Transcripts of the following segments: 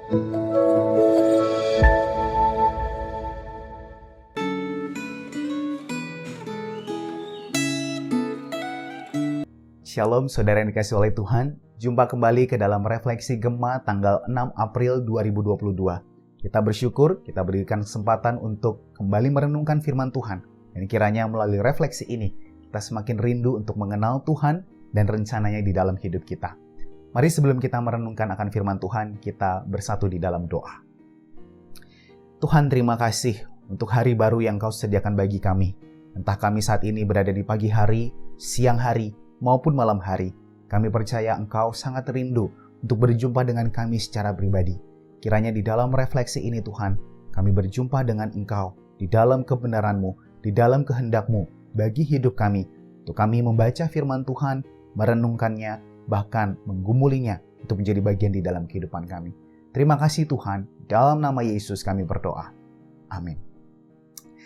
Shalom saudara yang dikasihi oleh Tuhan, jumpa kembali ke dalam Refleksi Gema tanggal 6 April 2022. Kita bersyukur, kita berikan kesempatan untuk kembali merenungkan firman Tuhan. Dan kiranya melalui refleksi ini, kita semakin rindu untuk mengenal Tuhan dan rencananya di dalam hidup kita. Mari sebelum kita merenungkan akan firman Tuhan, kita bersatu di dalam doa. Tuhan, terima kasih untuk hari baru yang Kau sediakan bagi kami. Entah kami saat ini berada di pagi hari, siang hari, maupun malam hari, kami percaya Engkau sangat rindu untuk berjumpa dengan kami secara pribadi. Kiranya di dalam refleksi ini Tuhan, kami berjumpa dengan Engkau di dalam kebenaran-Mu, di dalam kehendak-Mu bagi hidup kami, untuk kami membaca firman Tuhan, merenungkannya, bahkan menggumulinya untuk menjadi bagian di dalam kehidupan kami. Terima kasih Tuhan, dalam nama Yesus kami berdoa. Amin.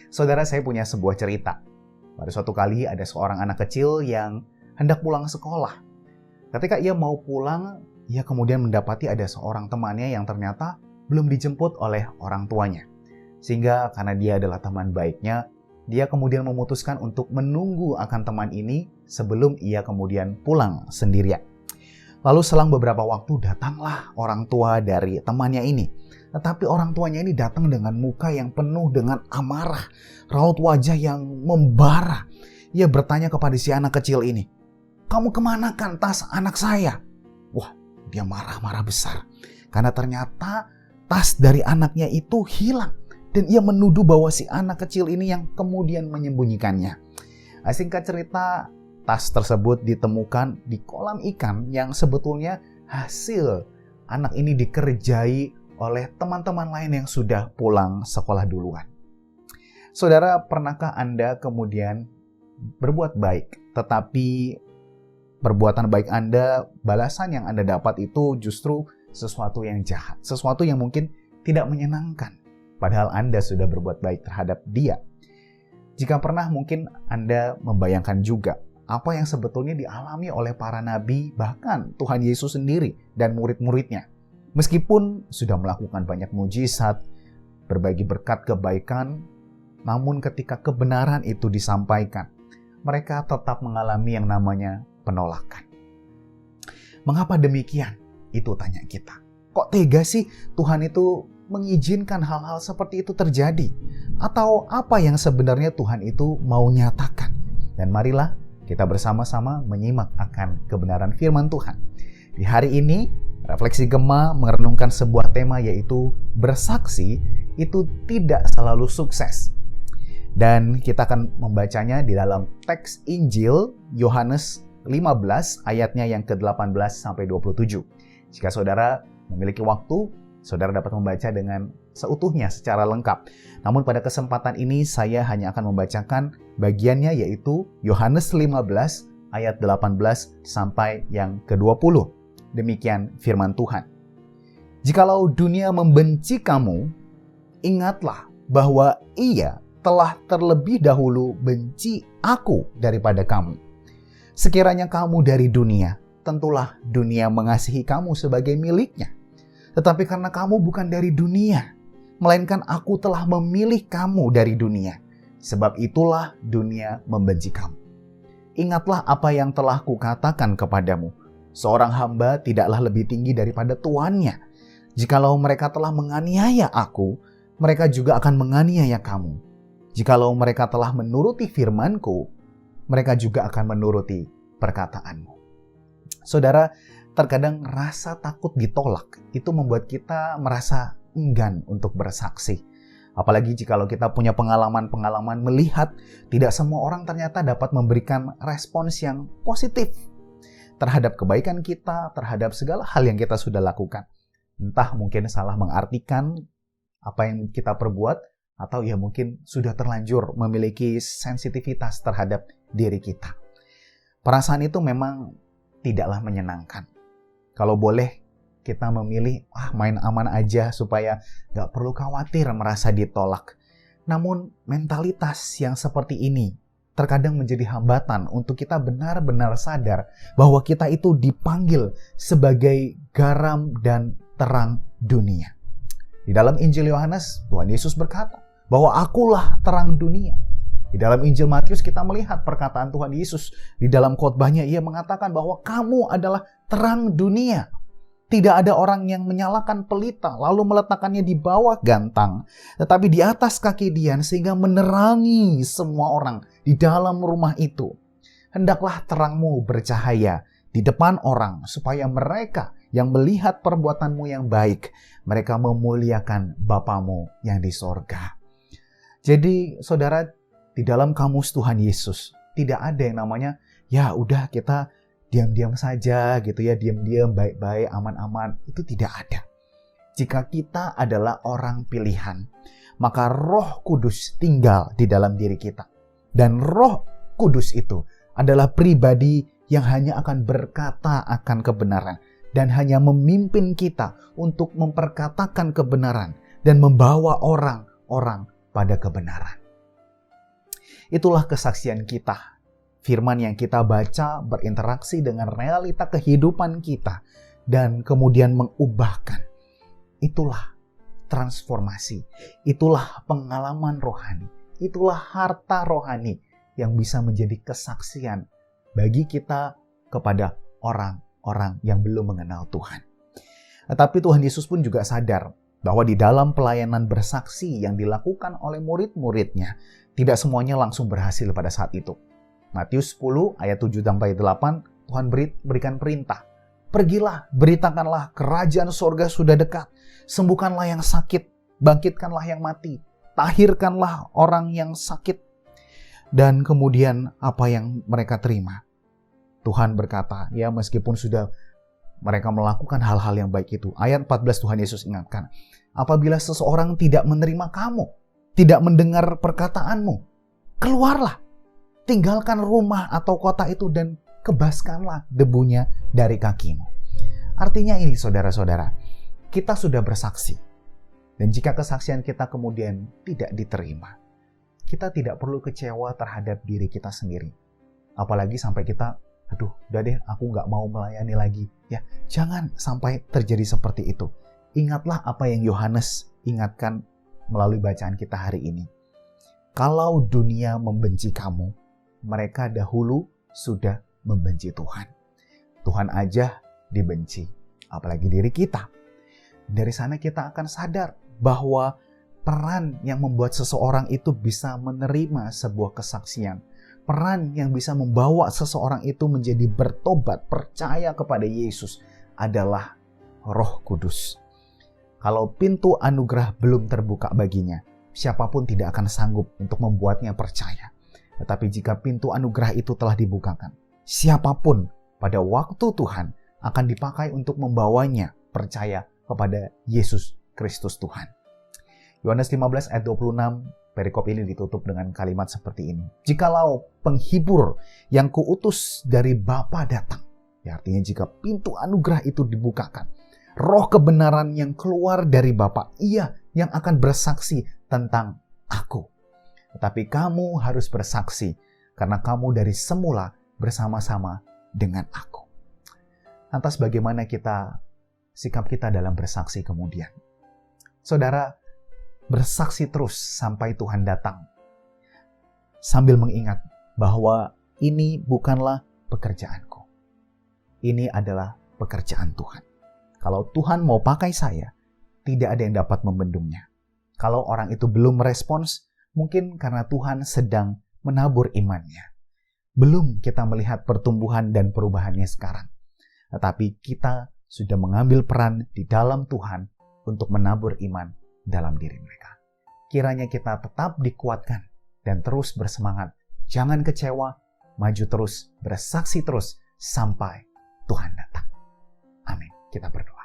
Saudara, saya punya sebuah cerita. Pada suatu kali ada seorang anak kecil yang hendak pulang sekolah. Ketika ia mau pulang, ia kemudian mendapati ada seorang temannya yang ternyata belum dijemput oleh orang tuanya. Sehingga karena dia adalah teman baiknya, dia kemudian memutuskan untuk menunggu akan teman ini sebelum ia kemudian pulang sendirian. Lalu selang beberapa waktu datanglah orang tua dari temannya ini. Tetapi orang tuanya ini datang dengan muka yang penuh dengan amarah, raut wajah yang membara. Ia bertanya kepada si anak kecil ini, "Kamu kemanakan tas anak saya?" Wah, dia marah-marah besar. Karena ternyata tas dari anaknya itu hilang. Dan ia menuduh bahwa si anak kecil ini yang kemudian menyembunyikannya. Singkat cerita, tas tersebut ditemukan di kolam ikan yang sebetulnya hasil anak ini dikerjai oleh teman-teman lain yang sudah pulang sekolah duluan. Saudara, pernahkah Anda kemudian berbuat baik, tetapi perbuatan baik Anda, balasan yang Anda dapat itu justru sesuatu yang jahat, sesuatu yang mungkin tidak menyenangkan, padahal Anda sudah berbuat baik terhadap dia? Jika pernah, mungkin Anda membayangkan juga apa yang sebetulnya dialami oleh para nabi, bahkan Tuhan Yesus sendiri dan murid-muridnya. Meskipun sudah melakukan banyak mujizat, berbagi berkat kebaikan, namun ketika kebenaran itu disampaikan, mereka tetap mengalami yang namanya penolakan. Mengapa demikian? Itu tanya kita. Kok tega sih Tuhan itu mengizinkan hal-hal seperti itu terjadi? Atau apa yang sebenarnya Tuhan itu mau nyatakan? Dan marilah kita bersama-sama menyimak akan kebenaran firman Tuhan. Di hari ini, Refleksi Gema merenungkan sebuah tema, yaitu bersaksi itu tidak selalu sukses. Dan kita akan membacanya di dalam teks Injil Yohanes 15 ayatnya yang ke-18 sampai 27. Jika saudara memiliki waktu, saudara dapat membaca dengan seutuhnya secara lengkap. Namun pada kesempatan ini saya hanya akan membacakan bagiannya, yaitu Yohanes 15 ayat 18 sampai yang ke-20. Demikian firman Tuhan. "Jikalau dunia membenci kamu, ingatlah bahwa ia telah terlebih dahulu benci aku daripada kamu. Sekiranya kamu dari dunia, tentulah dunia mengasihi kamu sebagai miliknya. Tetapi karena kamu bukan dari dunia, melainkan aku telah memilih kamu dari dunia, sebab itulah dunia membenci kamu. Ingatlah apa yang telah kukatakan kepadamu, seorang hamba tidaklah lebih tinggi daripada tuannya. Jikalau mereka telah menganiaya aku, mereka juga akan menganiaya kamu. Jikalau mereka telah menuruti firman-Ku, mereka juga akan menuruti perkataanmu." Saudara, terkadang rasa takut ditolak itu membuat kita merasa enggan untuk bersaksi. Apalagi jikalau kita punya pengalaman-pengalaman melihat tidak semua orang ternyata dapat memberikan respons yang positif terhadap kebaikan kita, terhadap segala hal yang kita sudah lakukan. Entah mungkin salah mengartikan apa yang kita perbuat, atau ya mungkin sudah terlanjur memiliki sensitivitas terhadap diri kita. Perasaan itu memang tidaklah menyenangkan. Kalau boleh kita memilih main aman aja supaya gak perlu khawatir merasa ditolak. Namun mentalitas yang seperti ini terkadang menjadi hambatan untuk kita benar-benar sadar bahwa kita itu dipanggil sebagai garam dan terang dunia. Di dalam Injil Yohanes, Tuhan Yesus berkata bahwa akulah terang dunia. Di dalam Injil Matius kita melihat perkataan Tuhan Yesus. Di dalam khotbahnya ia mengatakan bahwa kamu adalah terang dunia. Tidak ada orang yang menyalakan pelita lalu meletakkannya di bawah gantang, tetapi di atas kaki dian sehingga menerangi semua orang di dalam rumah itu. Hendaklah terangmu bercahaya di depan orang supaya mereka yang melihat perbuatanmu yang baik, mereka memuliakan Bapamu yang di sorga. Jadi saudara, di dalam kamus Tuhan Yesus tidak ada yang namanya ya udah kita diam-diam saja gitu ya, diam-diam, baik-baik, aman-aman. Itu tidak ada. Jika kita adalah orang pilihan, maka Roh Kudus tinggal di dalam diri kita. Dan Roh Kudus itu adalah pribadi yang hanya akan berkata akan kebenaran dan hanya memimpin kita untuk memperkatakan kebenaran dan membawa orang-orang pada kebenaran. Itulah kesaksian kita. Firman yang kita baca berinteraksi dengan realita kehidupan kita dan kemudian mengubahkan. Itulah transformasi. Itulah pengalaman rohani. Itulah harta rohani yang bisa menjadi kesaksian bagi kita kepada orang-orang yang belum mengenal Tuhan. Tetapi Tuhan Yesus pun juga sadar bahwa di dalam pelayanan bersaksi yang dilakukan oleh murid-muridnya, tidak semuanya langsung berhasil pada saat itu. Matius 10 ayat 7-8 Tuhan berikan perintah. Pergilah, beritakanlah kerajaan sorga sudah dekat. Sembuhkanlah yang sakit, bangkitkanlah yang mati. Tahirkanlah orang yang sakit. Dan kemudian apa yang mereka terima? Tuhan berkata, ya meskipun sudah mereka melakukan hal-hal yang baik itu. Ayat 14 Tuhan Yesus ingatkan. Apabila seseorang tidak menerima kamu, tidak mendengar perkataanmu, keluarlah. Tinggalkan rumah atau kota itu dan kebaskanlah debunya dari kakimu. Artinya ini saudara-saudara, kita sudah bersaksi. Dan jika kesaksian kita kemudian tidak diterima, kita tidak perlu kecewa terhadap diri kita sendiri. Apalagi sampai kita, aduh udah deh aku gak mau melayani lagi. Ya, jangan sampai terjadi seperti itu. Ingatlah apa yang Yohanes ingatkan melalui bacaan kita hari ini. Kalau dunia membenci kamu, mereka dahulu sudah membenci Tuhan. Tuhan aja dibenci, apalagi diri kita. Dari sana kita akan sadar bahwa peran yang membuat seseorang itu bisa menerima sebuah kesaksian, peran yang bisa membawa seseorang itu menjadi bertobat, percaya kepada Yesus adalah Roh Kudus. Kalau pintu anugerah belum terbuka baginya, siapapun tidak akan sanggup untuk membuatnya percaya. Tetapi jika pintu anugerah itu telah dibukakan, siapapun pada waktu Tuhan akan dipakai untuk membawanya percaya kepada Yesus Kristus Tuhan. Yohanes 15 ayat 26, perikop ini ditutup dengan kalimat seperti ini. Jikalau penghibur yang kuutus dari Bapa datang, ya artinya jika pintu anugerah itu dibukakan, roh kebenaran yang keluar dari Bapa, ia yang akan bersaksi tentang aku. Tetapi kamu harus bersaksi karena kamu dari semula bersama-sama dengan aku. Lantas bagaimana sikap kita dalam bersaksi kemudian? Saudara, bersaksi terus sampai Tuhan datang. Sambil mengingat bahwa ini bukanlah pekerjaanku. Ini adalah pekerjaan Tuhan. Kalau Tuhan mau pakai saya, tidak ada yang dapat membendungnya. Kalau orang itu belum merespons, mungkin karena Tuhan sedang menabur imannya. Belum kita melihat pertumbuhan dan perubahannya sekarang. Tetapi kita sudah mengambil peran di dalam Tuhan untuk menabur iman dalam diri mereka. Kiranya kita tetap dikuatkan dan terus bersemangat. Jangan kecewa, maju terus, bersaksi terus sampai Tuhan datang. Amin. Kita berdoa.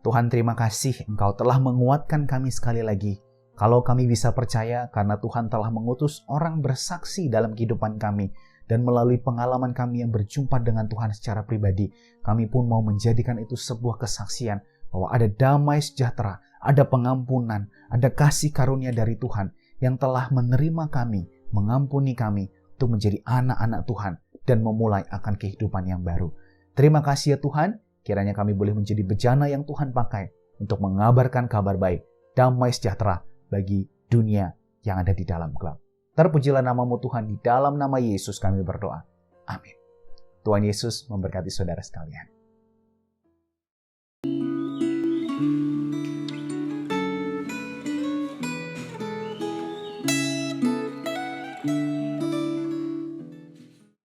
Tuhan, terima kasih Engkau telah menguatkan kami sekali lagi. Kalau kami bisa percaya karena Tuhan telah mengutus orang bersaksi dalam kehidupan kami dan melalui pengalaman kami yang berjumpa dengan Tuhan secara pribadi, kami pun mau menjadikan itu sebuah kesaksian bahwa ada damai sejahtera, ada pengampunan, ada kasih karunia dari Tuhan yang telah menerima kami, mengampuni kami untuk menjadi anak-anak Tuhan dan memulai akan kehidupan yang baru. Terima kasih ya Tuhan, Kiranya kami boleh menjadi bejana yang Tuhan pakai untuk mengabarkan kabar baik, damai sejahtera bagi dunia yang ada di dalam gelap. Terpujilah nama-Mu Tuhan, di dalam nama Yesus kami berdoa. Amin. Tuhan Yesus memberkati saudara sekalian.